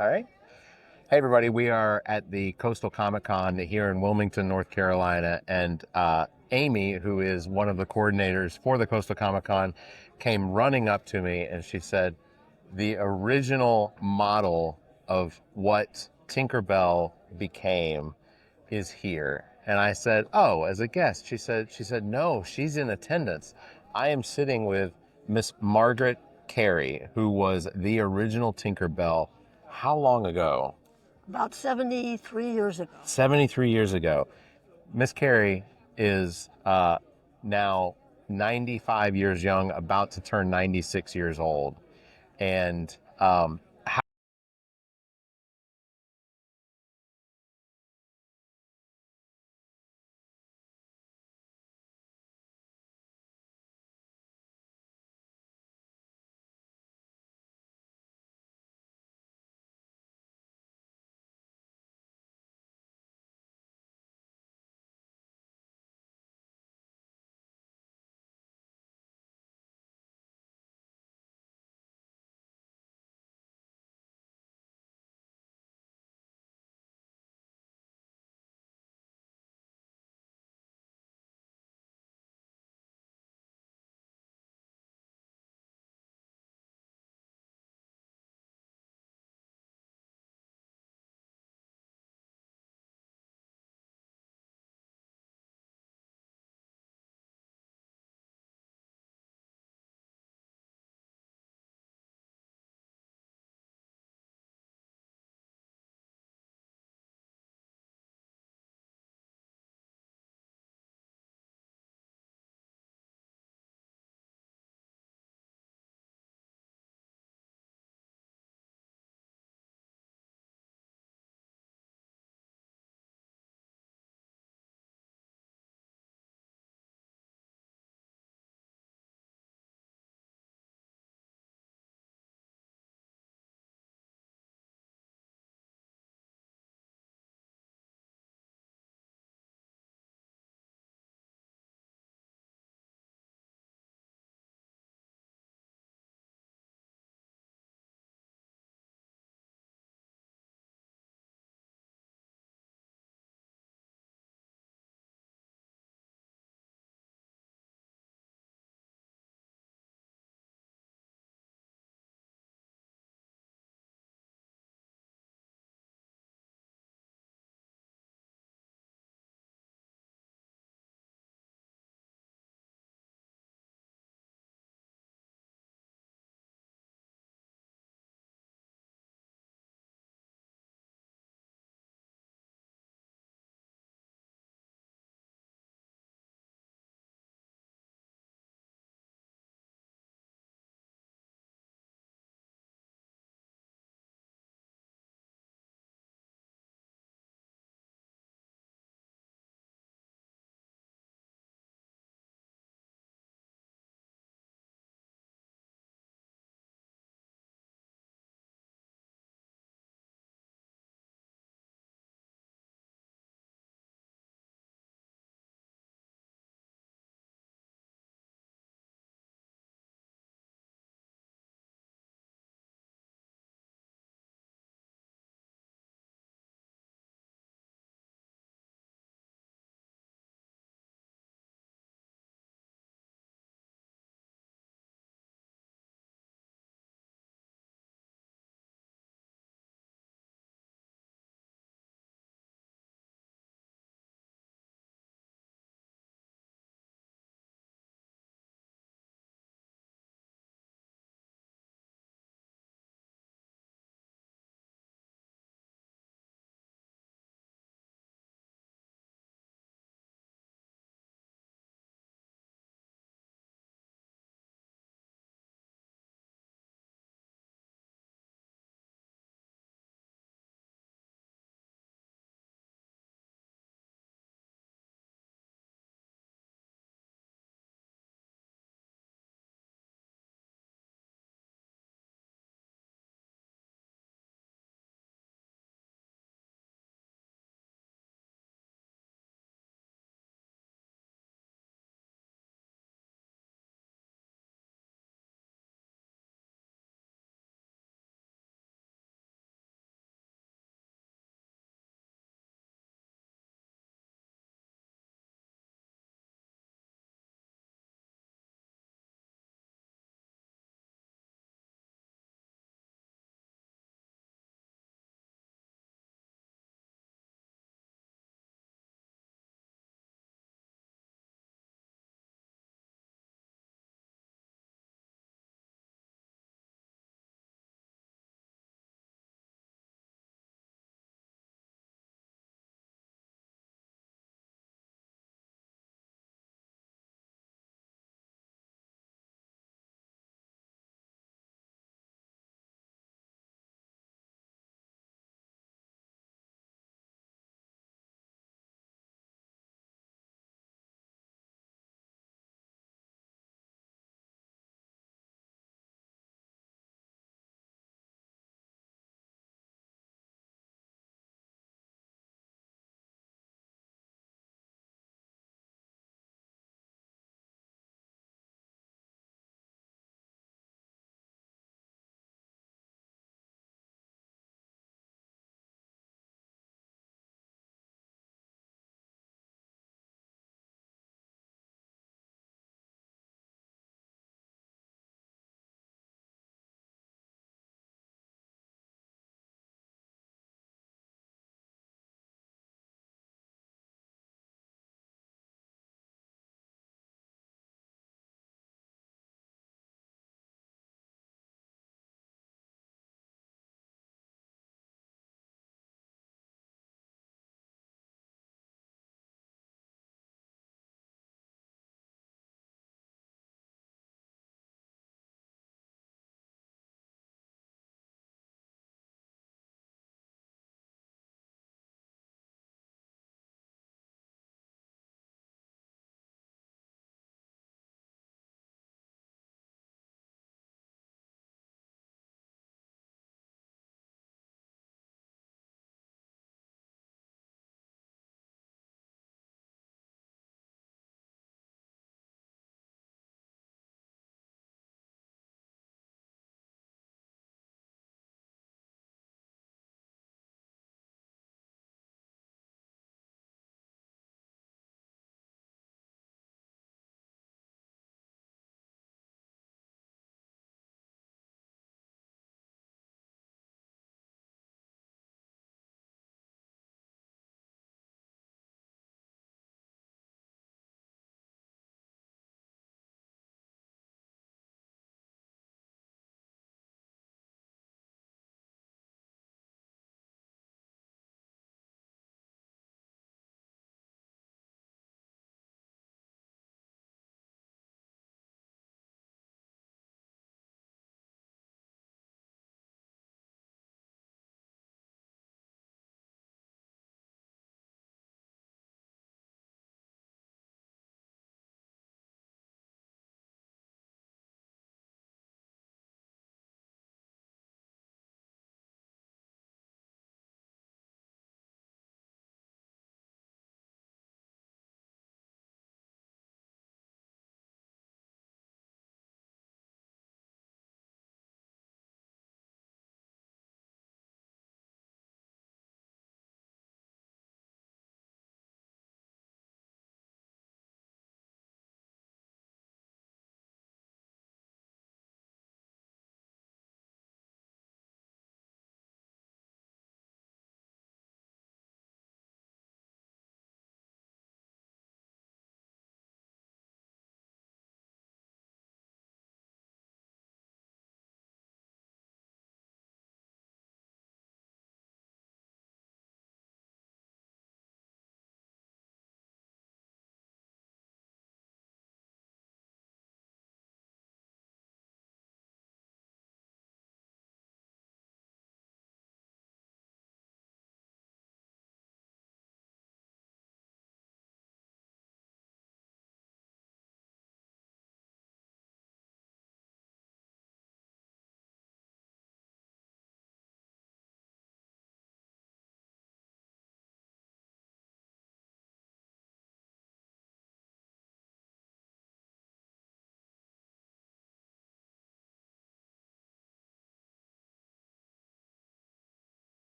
All right. Hey, everybody. We are at the Coastal Comic Con here in Wilmington, North Carolina. And Amy, who is one of the coordinators for the Coastal Comic Con, came running up to me and she said, the original model of what Tinkerbell became is here. And I said, oh, as a guest. She said, no, she's in attendance. I am sitting with Miss Margaret Kerry, who was the original Tinkerbell. How long ago? About 73 years ago. 73 years ago. Miss Carey is now 95 years young, about to turn 96 years old. And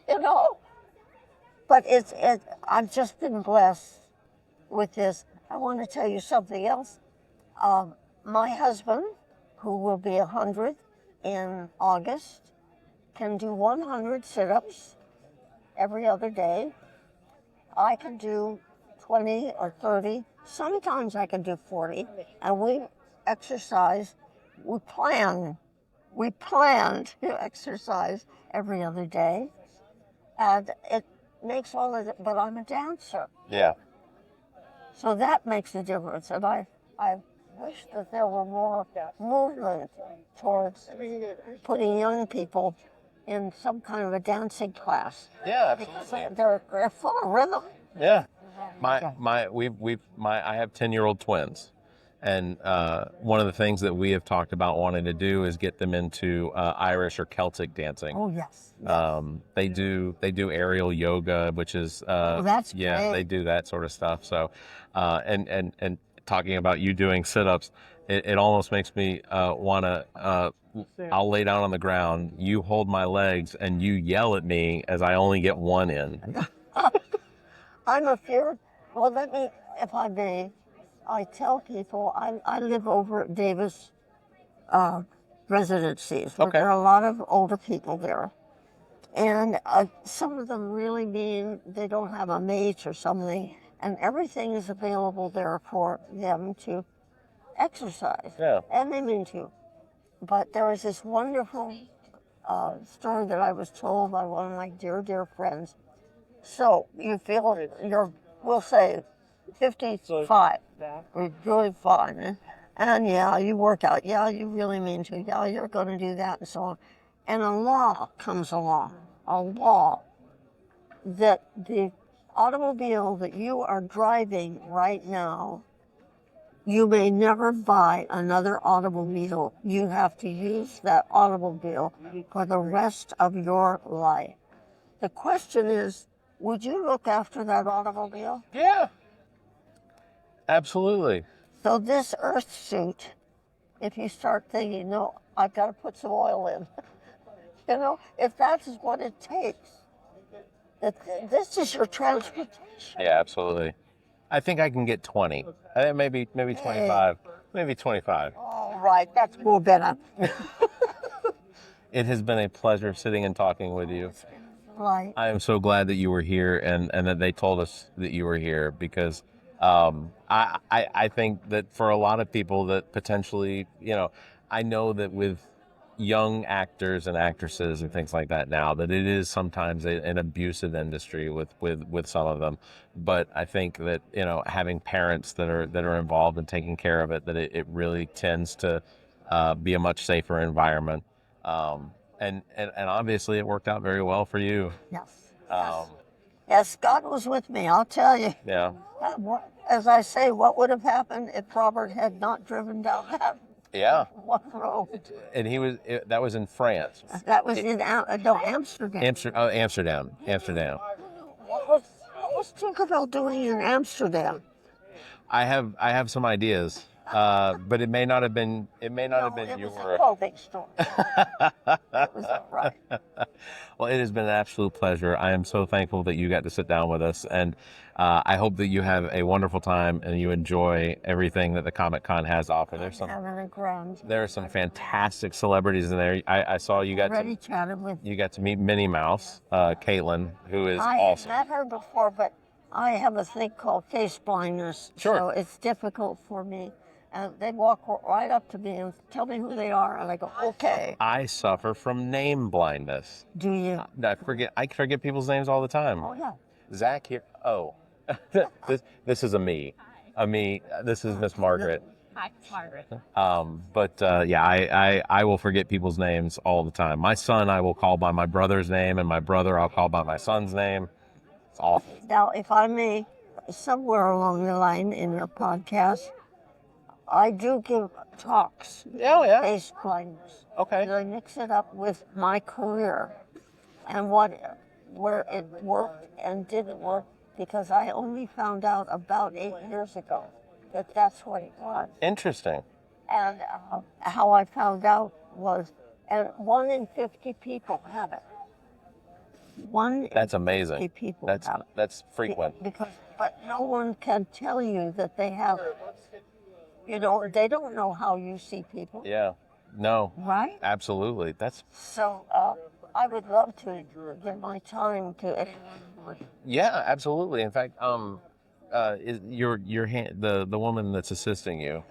you know. But I've just been blessed with this. I want to tell you something else. My husband, who will be 100 in August, can do 100 sit-ups every other day. I can do 20 or 30. Sometimes I can do 40. And we exercise. We plan to exercise every other day. And it makes all of it, but I'm a dancer. Yeah. So that makes a difference. And I wish that there were more movement towards putting young people in some kind of a dancing class. Yeah, Because absolutely. they're full of rhythm. Yeah. I have 10-year-old twins. And one of the things that we have talked about wanting to do is get them into Irish or Celtic dancing. Oh, yes. They do aerial yoga, which is That's yeah, great. they do that sort of stuff. So and talking about you doing sit-ups, it almost makes me want to. I'll lay down on the ground, you hold my legs, and you yell at me as I only get one in. I'm a fear. Well, let me, if I may, I tell people I live over at Davis residencies. Where Okay. There are a lot of older people there. And some of them really mean they don't have a mate or something, and everything is available there for them to exercise. Yeah. And they mean to. But there was this wonderful story that I was told by one of my dear, dear friends. So you feel we'll say 55, or really fine. And yeah, you work out. Yeah, you really mean to. Yeah, you're going to do that and so on. And a law comes along, a law that the automobile that you are driving right now, you may never buy another automobile. You have to use that automobile for the rest of your life. The question is, would you look after that automobile? Yeah. Absolutely. So this earth suit, if you start thinking, no, I've got to put some oil in, if that's what it takes, this is your transportation. Yeah, absolutely. I think I can get 20. I think maybe 25. Maybe 25. All right, that's more better. It has been a pleasure sitting and talking with you. Right. I am so glad that you were here and that they told us that you were here because I think that for a lot of people that potentially, I know that with young actors and actresses and things like that now, that it is sometimes an abusive industry with some of them. But I think that, having parents that are involved in taking care of it, that it really tends to be a much safer environment. And obviously it worked out very well for you. Yes. Um, Yes, God was with me, I'll tell you. yeah. As I say, what would have happened if Robert had not driven down that Yeah. one road? And that was in France. That was in Amsterdam. Amsterdam. What was Tinkerbell doing in Amsterdam? I have some ideas. But it may not have been It your was a clothing store. That was right. Well, it has been an absolute pleasure. I am so thankful that you got to sit down with us, and I hope that you have a wonderful time and you enjoy everything that the Comic Con has to offer. There are some fantastic celebrities in there. I saw you got to meet Minnie Mouse, Caitlin, who is awesome. I met her before, but I have a thing called face blindness, Sure. So it's difficult for me. And they walk right up to me and tell me who they are, and I go, okay. I suffer from name blindness. Do you? I forget people's names all the time. Oh, yeah. Zach here. Oh, this is a me. This is Miss Margaret. Hi, Margaret. I will forget people's names all the time. My son I will call by my brother's name, and my brother I'll call by my son's name. It's awful. Now, if I may, somewhere along the line in your podcast, I do give talks. Oh, yeah. Face blindness. Okay. And I mix it up with my career and where it worked and didn't work, because I only found out about 8 years ago that that's what it was. Interesting. And how I found out was, and 1 in 50 people have it. That's amazing. 3 people That's have it. that's frequent. But no one can tell you that they have it. You know, they don't know how you see people. Yeah. No. Right? Absolutely. That's So I would love to give my time to anyone who would. yeah. Absolutely. In fact, is the woman that's assisting you?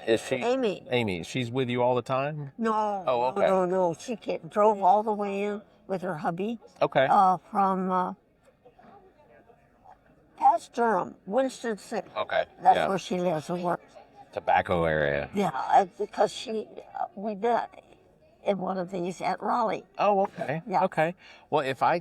Is she Amy. Amy? She's with you all the time. No. Oh, okay. No. She drove all the way in with her hubby. Okay. From past Durham, Winston-Salem. Okay. That's where she lives and works. Tobacco area. Yeah, because we met in one of these at Raleigh. Oh, okay. Yeah. Okay. Well, if I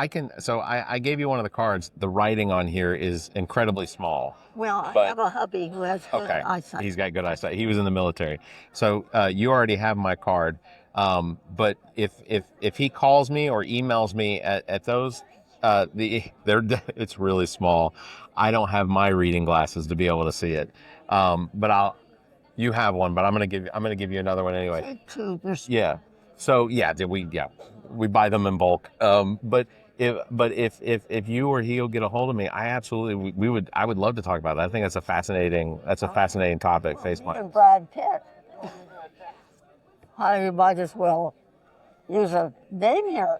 can, so I gave you one of the cards. The writing on here is incredibly small. Well, But- I have a hubby who has good eyesight. He's got good eyesight. He was in the military, so you already have my card. But if he calls me or emails me at those, it's really small. I don't have my reading glasses to be able to see it. But you have one, but I'm gonna give you another one anyway. Take 2. Yeah. So we buy them in bulk. But if you or he'll get a hold of me, I would love to talk about that. I think that's a fascinating topic. FaceTime. And Brad Pitt. You might as well use a name here.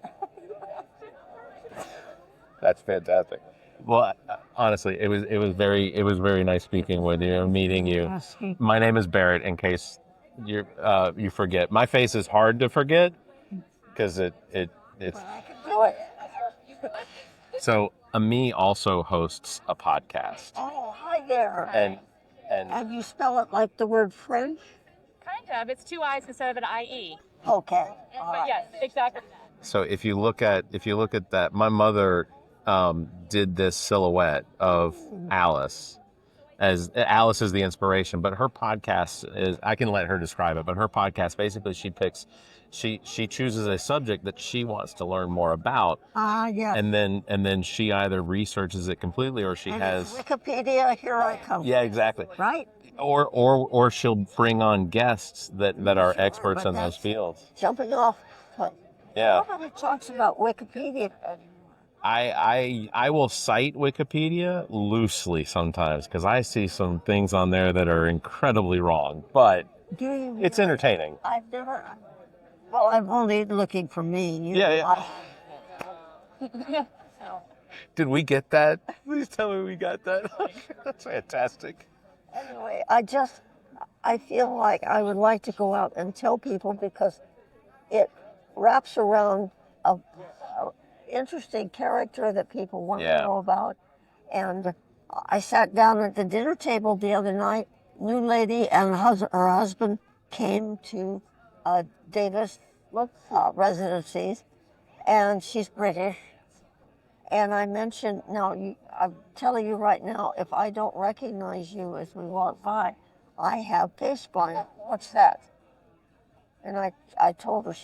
That's fantastic. Well, honestly, it was very nice speaking with you and meeting you. My name is Barrett. In case you forget, my face is hard to forget because it's. I can do it. So Ami also hosts a podcast. Oh, hi there. And you spell it like the word French? Kind of. It's 2 I's instead of an IE. Okay. But yes, exactly. So if you look at that, my mother did this silhouette of Alice. As Alice is the inspiration, but her podcast is, I can let her describe it, but her podcast, basically she chooses a subject that she wants to learn more about. Yeah. And then she either researches it completely or she has Wikipedia, here I come. Yeah, exactly. Right? Or she'll bring on guests that are experts but in those that's fields. Jumping off. Yeah. Nobody talks about Wikipedia. I will cite Wikipedia loosely sometimes because I see some things on there that are incredibly wrong, but Do you? it's entertaining. Well, I'm only looking for me. Yeah. Did we get that? Please tell me we got that. That's fantastic. Anyway, I feel like I would like to go out and tell people because it wraps around a interesting character that people want to know about. And I sat down at the dinner table the other night. New lady and her husband came to Davis residencies, and she's British. And I mentioned, I'm telling you right now, if I don't recognize you as we walk by, I have face blind. What's that? And I told her,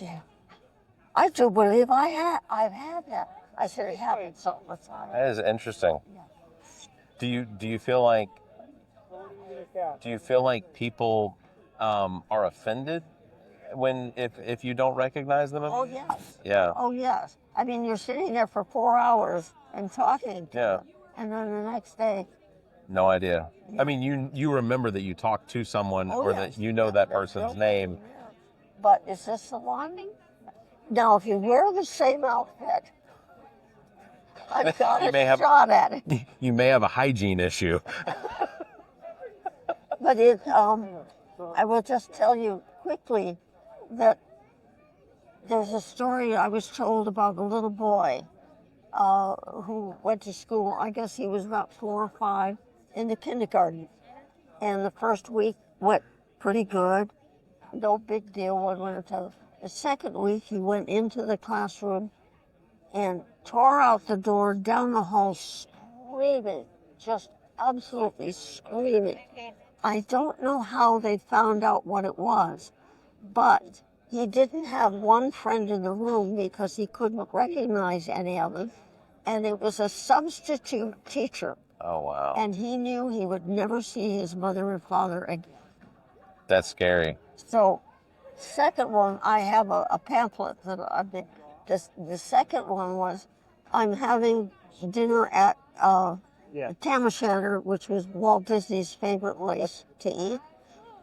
I do believe I've had that. I said it happens all the time. That is interesting. Yeah. Do you feel like people are offended if you don't recognize them? Oh, yes. Yeah. Oh, yes. I mean, you're sitting there for 4 hours and talking to them, and then the next day. No idea. I mean, you remember that you talked to someone that you know that person's name. But is this the one? Now, if you wear the same outfit, I've got a shot at it. You may have a hygiene issue. But I will just tell you quickly that there's a story I was told about a little boy who went to school. I guess he was about 4 or 5 in the kindergarten. And the first week went pretty good. No big deal one way or the other. The second week he went into the classroom and tore out the door down the hall screaming, just absolutely screaming. I don't know how they found out what it was, but he didn't have one friend in the room because he couldn't recognize any of them, and it was a substitute teacher. Oh, wow. And he knew he would never see his mother and father again. That's scary. So, second one, I have a pamphlet that the second one was, I'm having dinner at Tam O'Shanter, which was Walt Disney's favorite place to eat.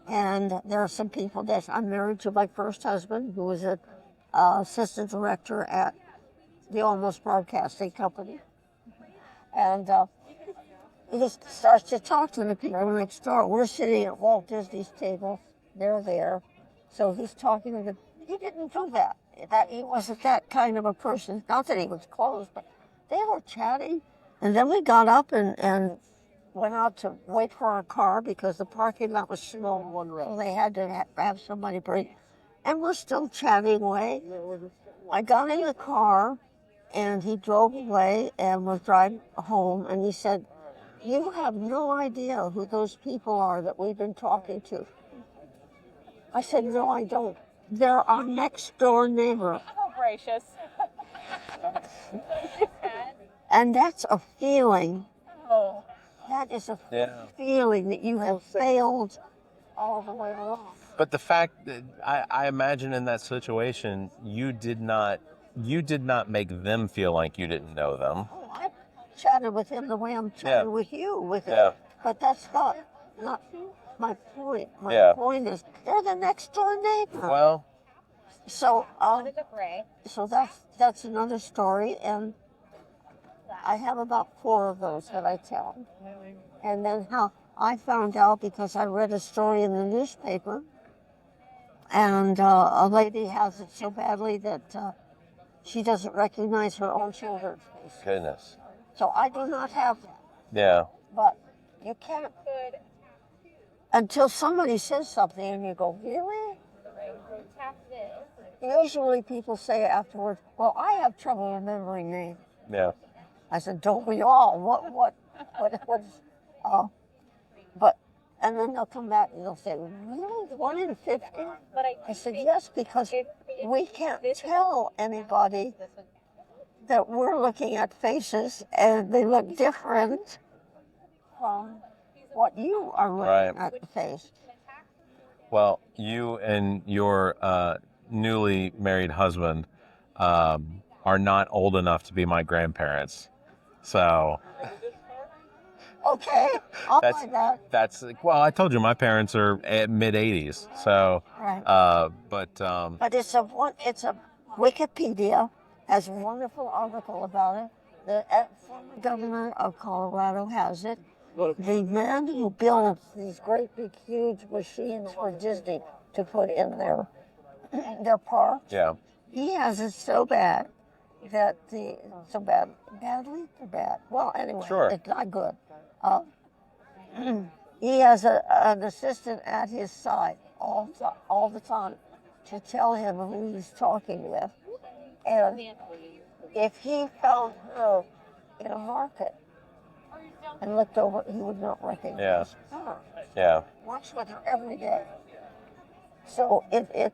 And there are some people that I'm married to my first husband, who was an assistant director at the Almost Broadcasting Company. And he just starts to talk to the people next door. We're sitting at Walt Disney's table. They're there. So he's talking to them. He didn't do that. He wasn't that kind of a person. Not that he was close, but they were chatting. And then we got up and went out to wait for our car because the parking lot was small. So they had to have somebody bring. And we're still chatting away. I got in the car, and he drove away and was driving home. And he said, "You have no idea who those people are that we've been talking to." I said, "No, I don't. They're our next door neighbor." Oh, gracious. And that's a feeling. Oh. That is a feeling that you have failed all the way along. But the fact that I imagine in that situation, you did not make them feel like you didn't know them. Oh, I chatted with him the way I'm chatting with you. But that's not my point. My point is, they're the next door neighbor. Well, so that's another story, and I have about 4 of those that I tell. And then how I found out because I read a story in the newspaper, and a lady has it so badly that she doesn't recognize her own children's face. goodness. So I do not have that. Yeah. But you can't, until somebody says something and you go, "Really?" Usually people say afterwards, "Well, I have trouble remembering names." Yeah. I said, "Don't we all? But, and then they'll come back and they'll say, "Really? 1 in 50? I said, "Yes, because we can't tell anybody that we're looking at faces and they look different from what you are looking at the face." Well, you and your newly married husband are not old enough to be my grandparents. So Okay, I'll find that. that's well, I told you my parents are at mid-80s. So Right. but it's a Wikipedia has a wonderful article about it. The former governor of Colorado has it. The man who builds these great big huge machines for Disney to put in their parks, he has it so bad that badly or bad. Well, anyway, it's not good. He has an assistant at his side all the time to tell him who he's talking with. And if he found her in a market and looked over, he would not recognize her. Yeah. Works with her every day. So it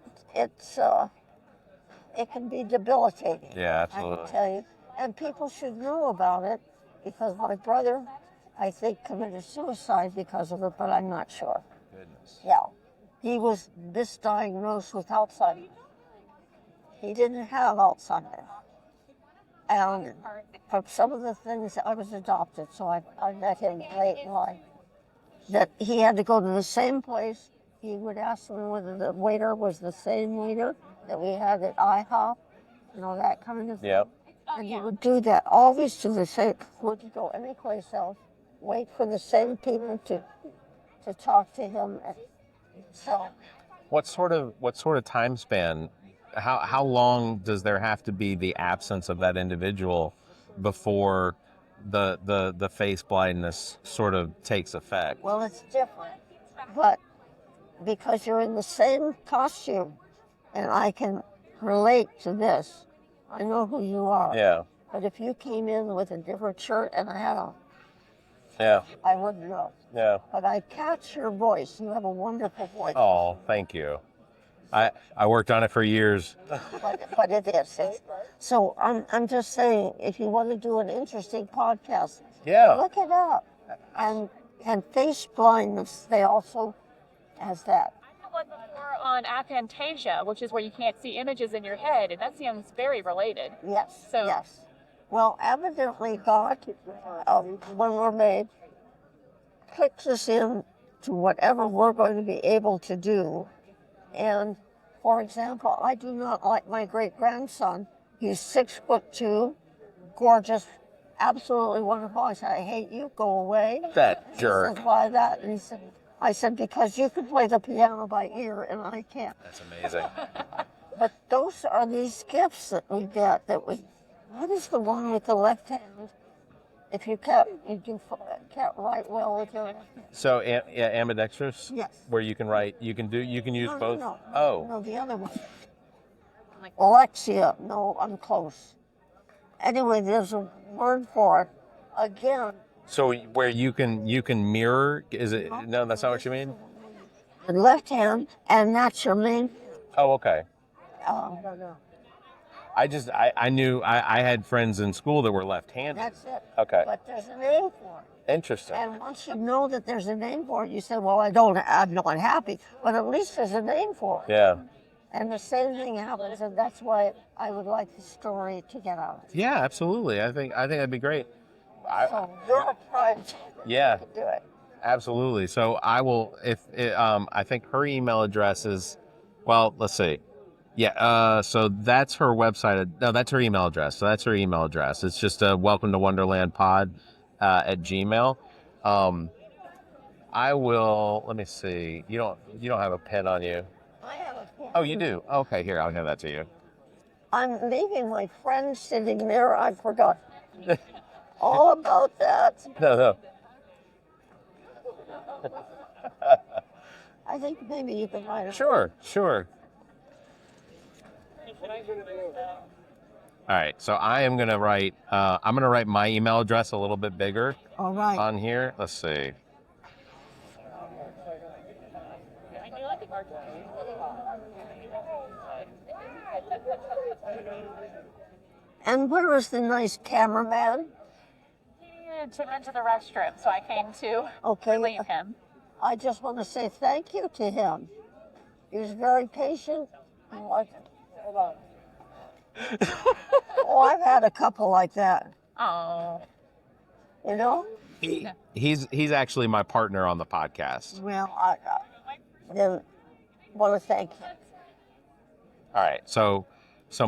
can be debilitating. Yeah, absolutely. I can tell you. And people should know about it because my brother, I think, committed suicide because of it, but I'm not sure. Goodness. Yeah. He was misdiagnosed with Alzheimer's. He didn't have Alzheimer's. And from some of the things, I was adopted, so I met him late in life. That he had to go to the same place. He would ask me whether the waiter was the same waiter that we had at IHOP, that kind of thing. Yep. And he would do that, always to the same, wouldn't go anyplace else, wait for the same people to talk to him. So, What sort of time span? How long does there have to be the absence of that individual before the face blindness sort of takes effect? well, it's different, but because you're in the same costume, and I can relate to this, I know who you are. Yeah. But if you came in with a different shirt and a hat on, Yeah. I wouldn't know. Yeah. But I catch your voice. You have a wonderful voice. Oh, thank you. I worked on it for years. But it is. So I'm just saying, if you want to do an interesting podcast, look it up. And face blindness, they also has that. one before on aphantasia, which is where you can't see images in your head, and that seems very related. Yes, So- yes. Well, evidently God, when we're made, clicks us in to whatever we're going to be able to do. And, for example, I do not like my great-grandson. He's 6'2", gorgeous, absolutely wonderful. I said, I hate you, go away. That He jerk. said, why that? And he said, I said, because you can play the piano by ear and I can't. That's amazing. But those are these gifts that we get that we, what is the one with the left hand? If you can't write well with your left hand. So, ambidextrous? Yes. Where you can write, you can use both? No, Oh. no, the other one. Alexia, no, I'm close. Anyway, there's a word for it. Again, So where you can mirror, is it, no, that's not what you mean? the left hand, and that's your main. Oh, okay. Uh, I knew, I had friends in school that were left-handed. that's it. Okay. But there's a name for it. Interesting. And once you know that there's a name for it, you say, well, I'm not happy, but at least there's a name for it. Yeah. And the same thing happens, and that's why I would like the story to get out. Yeah, absolutely. I think that'd be great. So you're trying Yeah, to do it. absolutely. So I will, I think her email address is, well, let's see. Yeah, so that's her website. No, that's her email address. So that's her email address. It's just welcome to Wonderland Pod at Gmail. I will, let me see. You don't have a pen on you. I have a pen. Oh, you do? Okay, here, I'll give that to you. I'm leaving my friend sitting there. I forgot all about that. No. I think maybe you can write it. Sure. All right, so I am going to write, I'm going to write my email address a little bit bigger All right. on here. Let's see. And where is the nice cameraman? He needed to run to the restroom, so I came to Okay. relieve him. I just want to say thank you to him. He was very patient. Hold on. Oh, I've had a couple like that. Oh. You know? He's actually my partner on the podcast. Well, I then want to thank you. All right, so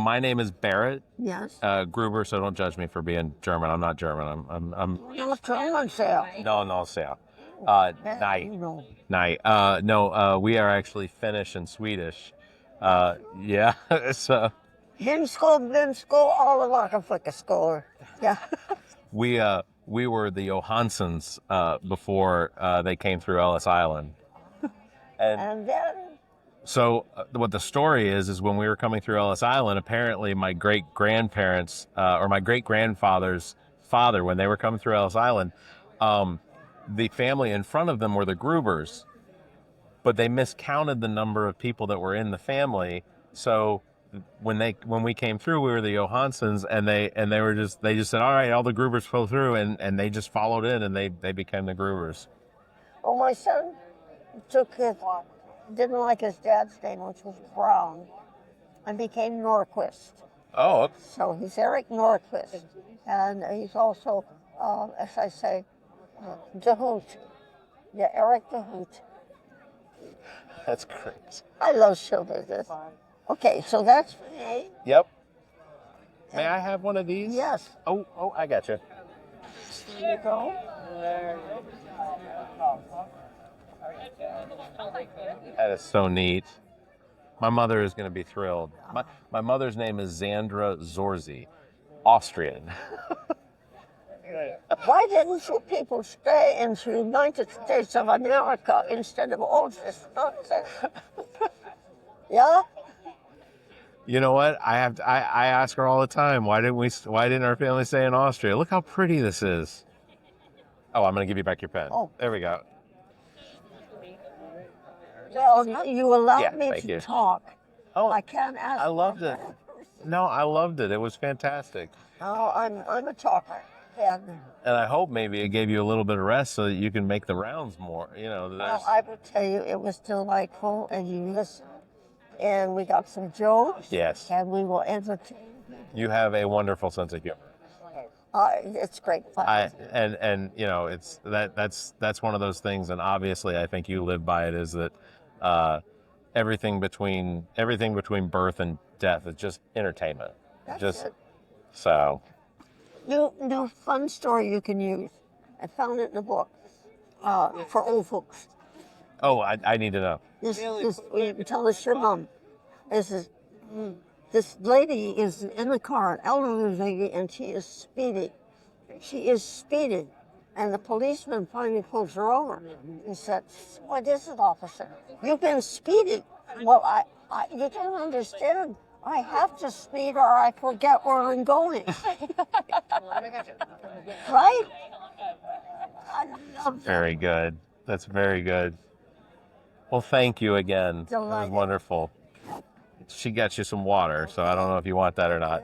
my name is Barrett Yes. Gruber. So don't judge me for being German. I'm not German. I'm No, German sale. no. Nej. No. Nej. No. We are actually Finnish and Swedish. Yeah. So Bin school, all the Africa school. Yeah. we were the Johanssons before they came through Ellis Island. And then, So what the story is when we were coming through Ellis Island, apparently my great-grandparents or my great-grandfather's father, when they were coming through Ellis Island, the family in front of them were the Grubers, but they miscounted the number of people that were in the family. So when we came through, we were the Johanssons, and they just said, all right, all the Grubers flow through, and they just followed in, and they became the Grubers. well, my son didn't like his dad's name, which was Brown, and became Norquist. Oh, So he's Eric Norquist, and he's also, as I say, De Hoot. Yeah, Eric De Hoot. that's great. I love show business. Okay, so that's me. Yep. May I have one of these? Yes. Oh, I got you. There you go. That is so neat. My mother is going to be thrilled. My mother's name is Zandra Zorzi, Austrian. Why didn't you people stay in the United States of America instead of all this nonsense? Yeah? You know what? I ask her all the time. Why didn't our family stay in Austria? Look how pretty this is. Oh, I'm going to give you back your pen. Oh. There we go. Well, you allowed me thank to you. talk. Oh, I can't ask. I loved it. No, I loved it. It was fantastic. No, I'm a talker. And And I hope maybe it gave you a little bit of rest so that you can make the rounds more. You know, well, I will tell you, it was delightful, and you listened. And we got some jokes. Yes. And we will entertain. You have a wonderful sense of humor. It's great fun. And you know, it's that's one of those things, and obviously I think you live by it, is that everything between birth and death is just entertainment. That's just it. so New fun story you can use. I found it in the book for old folks. oh, I need to know. This you can tell this your mom. This lady is in the car, an elderly lady, and she is speeding. She is speeding. And the policeman finally pulls her over and said, "What is it, officer? You've been speeding." "Well, you don't understand. I have to speed or I forget where I'm going." Right? I love that. Very good. That's very good. Well, thank you again. It was Delighted. wonderful. She got you some water, so I don't know if you want that or not.